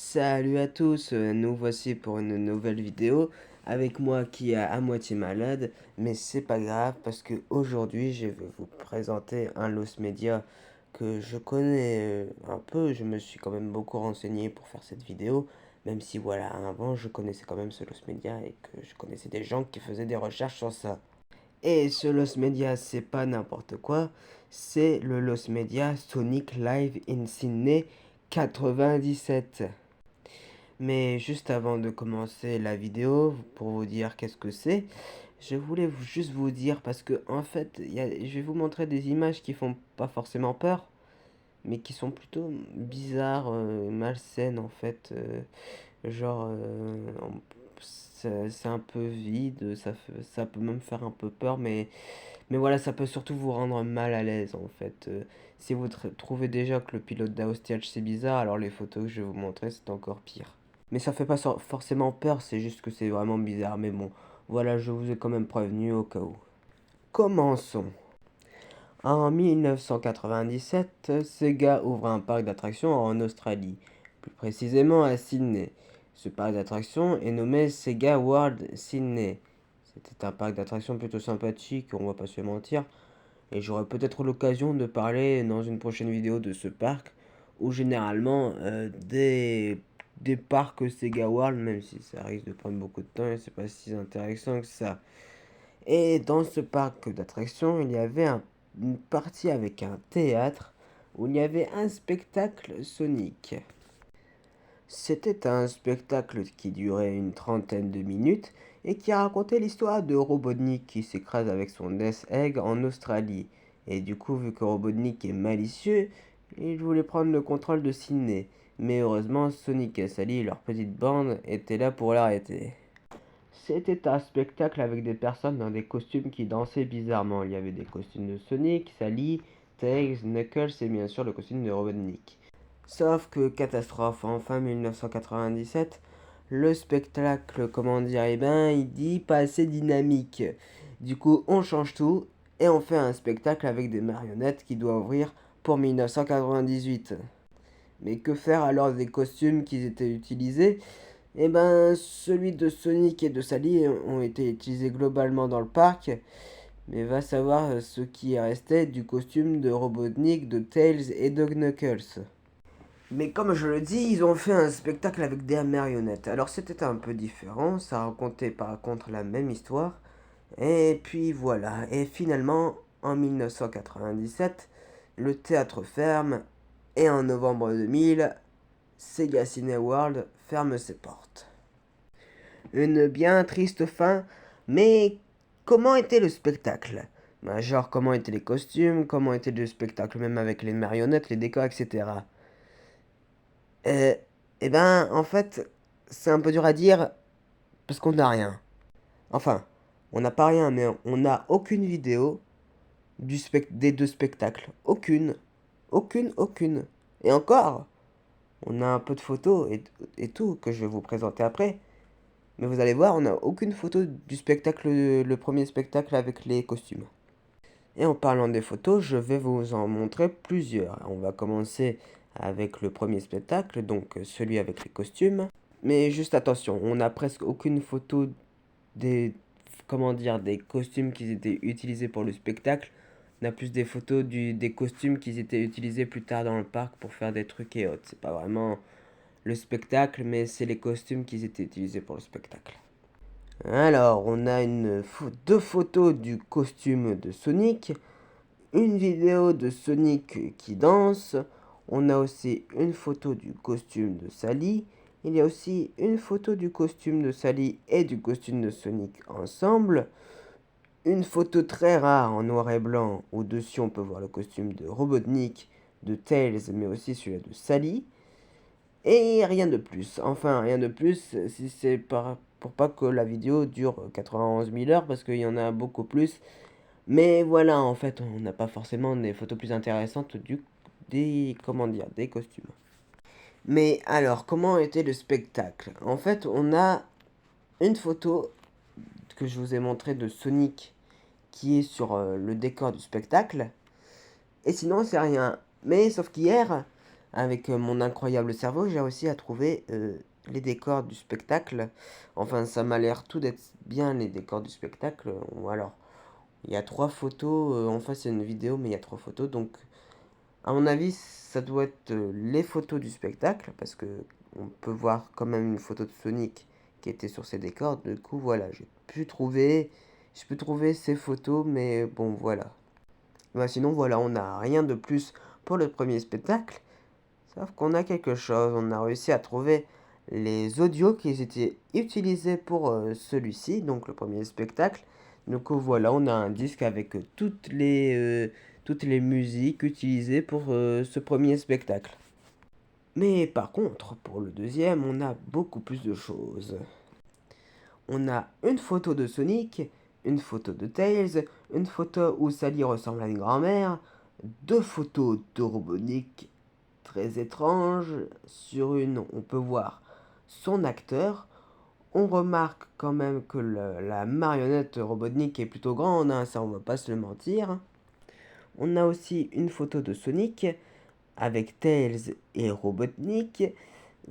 Salut à tous, nous voici pour une nouvelle vidéo avec moi qui est à moitié malade, mais c'est pas grave parce que aujourd'hui je vais vous présenter un loss media que je connais un peu. Je me suis quand même beaucoup renseigné pour faire cette vidéo, même si voilà, avant je connaissais quand même ce loss media et que je connaissais des gens qui faisaient des recherches sur ça. Et ce loss media, c'est pas n'importe quoi, c'est le loss media Sonic Live in Sydney 97. Mais juste avant de commencer la vidéo, pour vous dire qu'est-ce que c'est, je voulais juste vous dire, parce que en fait, je vais vous montrer des images qui font pas forcément peur, mais qui sont plutôt bizarres, malsaines en fait. Genre, c'est un peu vide, ça peut même faire un peu peur, mais voilà, ça peut surtout vous rendre mal à l'aise en fait. Si vous trouvez déjà que le pilote d'Aostiach c'est bizarre, alors les photos que je vais vous montrer c'est encore pire. Mais ça fait pas forcément peur, c'est juste que c'est vraiment bizarre. Mais bon, voilà, je vous ai quand même prévenu au cas où. Commençons. En 1997, Sega ouvre un parc d'attractions en Australie, plus précisément à Sydney. Ce parc d'attractions est nommé Sega World Sydney. C'était un parc d'attractions plutôt sympathique, on va pas se mentir, et j'aurai peut-être l'occasion de parler dans une prochaine vidéo de ce parc, ou généralement des parcs Sega World, même si ça risque de prendre beaucoup de temps et c'est pas si intéressant que ça. Et dans ce parc d'attractions, il y avait une partie avec un théâtre où il y avait un spectacle Sonic. C'était un spectacle qui durait une trentaine de minutes et qui racontait l'histoire de Robotnik qui s'écrase avec son Death Egg en Australie. Et du coup, vu que Robotnik est malicieux, il voulait prendre le contrôle de Sydney. Mais heureusement, Sonic et Sally et leur petite bande étaient là pour l'arrêter. C'était un spectacle avec des personnes dans des costumes qui dansaient bizarrement. Il y avait des costumes de Sonic, Sally, Tails, Knuckles et bien sûr le costume de Robotnik. Sauf que catastrophe, en fin 1997, le spectacle, comment dire, eh ben, il dit pas assez dynamique. Du coup, on change tout et on fait un spectacle avec des marionnettes qui doit ouvrir pour 1998. Mais que faire alors des costumes qui étaient utilisés? Eh ben, celui de Sonic et de Sally ont été utilisés globalement dans le parc, mais va savoir ce qui est resté du costume de Robotnik, de Tails et de Knuckles. Mais comme je le dis, ils ont fait un spectacle avec des marionnettes. Alors c'était un peu différent, ça racontait par contre la même histoire. Et puis voilà, et finalement, en 1997, le théâtre ferme, et en novembre 2000, Sega Cineworld ferme ses portes. Une bien triste fin, mais comment était le spectacle? Ben, genre comment étaient les costumes, comment était le spectacle même avec les marionnettes, les décors, etc. Euh, eh ben, en fait, c'est un peu dur à dire parce qu'on n'a rien. Enfin, on n'a pas rien, mais on n'a aucune vidéo des deux spectacles. Aucune. Aucune, aucune. Et encore, on a un peu de photos et tout que je vais vous présenter après. Mais vous allez voir, on n'a aucune photo du spectacle, le premier spectacle avec les costumes. Et en parlant des photos, je vais vous en montrer plusieurs. On va commencer avec le premier spectacle, donc celui avec les costumes. Mais juste attention, on n'a presque aucune photo des, comment dire, des costumes qui étaient utilisés pour le spectacle. On a plus des photos des costumes qui étaient utilisés plus tard dans le parc pour faire des trucs et autres. C'est pas vraiment le spectacle, mais c'est les costumes qui étaient utilisés pour le spectacle. Alors, on a deux photos du costume de Sonic, une vidéo de Sonic qui danse, on a aussi une photo du costume de Sally, il y a aussi une photo du costume de Sally et du costume de Sonic ensemble, une photo très rare en noir et blanc, où dessus on peut voir le costume de Robotnik, de Tails, mais aussi celui de Sally, et rien de plus. Enfin, rien de plus, si c'est pour pas que la vidéo dure 91 000 heures, parce qu'il y en a beaucoup plus. Mais voilà, en fait, on n'a pas forcément des photos plus intéressantes comment dire, des costumes. Mais alors, comment était le spectacle? En fait, on a une photo que je vous ai montrée de Sonic qui est sur le décor du spectacle. Et sinon, c'est rien. Mais sauf qu'hier, avec mon incroyable cerveau, j'ai réussi à trouver les décors du spectacle. Enfin, ça m'a l'air tout d'être bien les décors du spectacle. Ou alors, il y a 3 photos. Enfin, c'est une vidéo, mais il y a 3 photos. Donc, à mon avis, ça doit être les photos du spectacle, parce que on peut voir quand même une photo de Sonic qui était sur ces décors. Du coup, voilà, je peux trouver ces photos, mais bon, voilà. Bah, sinon, voilà, on n'a rien de plus pour le premier spectacle. Sauf qu'on a quelque chose, on a réussi à trouver les audios qui étaient utilisés pour celui-ci, donc le premier spectacle. Donc voilà, on a un disque avec toutes les musiques utilisées pour ce premier spectacle. Mais par contre, pour le deuxième, on a beaucoup plus de choses. On a une photo de Sonic, une photo de Tails, une photo où Sally ressemble à une grand-mère, 2 photos de Robotnik très étranges. Sur une, on peut voir son acteur. On remarque quand même que la marionnette Robotnik est plutôt grande, hein, ça on va pas se le mentir. On a aussi une photo de Sonic avec Tails et Robotnik.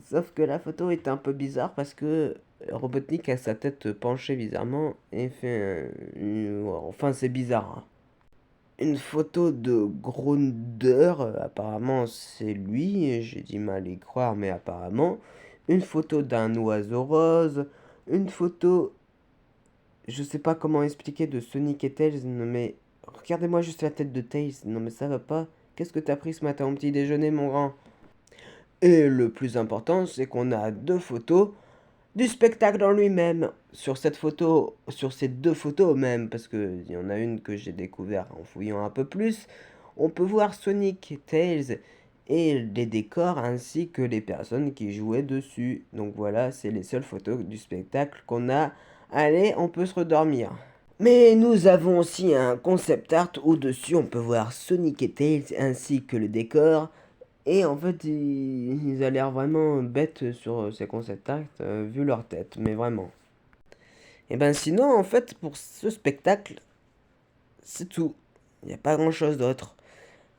Sauf que la photo est un peu bizarre parce que Robotnik a sa tête penchée bizarrement et fait enfin, c'est bizarre, hein. Une photo de Gronder, apparemment c'est lui, j'ai du mal à y croire, mais apparemment. Une photo d'un oiseau rose. Une photo, je sais pas comment expliquer, de Sonic et Tails, non mais regardez-moi juste la tête de Tails, non mais ça va pas. Qu'est-ce que t'as pris ce matin au petit déjeuner, mon grand? Et le plus important, c'est qu'on a 2 photos du spectacle en lui-même. Sur ces 2 photos même, parce qu'il y en a une que j'ai découvert en fouillant un peu plus, on peut voir Sonic, Tails et les décors ainsi que les personnes qui jouaient dessus. Donc voilà, c'est les seules photos du spectacle qu'on a. Allez, on peut se redormir. Mais nous avons aussi un concept art où dessus on peut voir Sonic et Tails ainsi que le décor. Et en fait, ils ont l'air vraiment bêtes sur ces concept art, vu leur tête, mais vraiment. Et ben sinon, en fait, pour ce spectacle, c'est tout. Il n'y a pas grand-chose d'autre.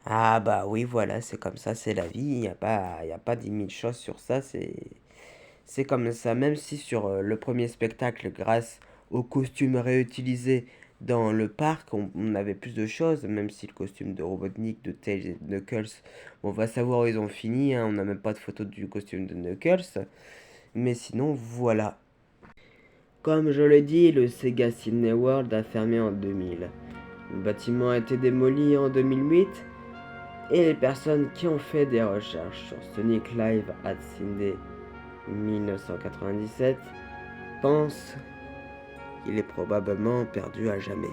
Ah bah oui, voilà, c'est comme ça, c'est la vie. Il y a pas 10 000 choses sur ça, c'est comme ça. Même si sur le premier spectacle, grâce aux costumes réutilisés dans le parc, on avait plus de choses, même si le costume de Robotnik, de Tails et de Knuckles, on va savoir où ils ont fini, hein, on n'a même pas de photo du costume de Knuckles. Mais sinon, voilà. Comme je l'ai dit, le Sega Sydney World a fermé en 2000. Le bâtiment a été démoli en 2008 et les personnes qui ont fait des recherches sur Sonic Live at Sydney 1997 pensent qu'il est probablement perdu à jamais.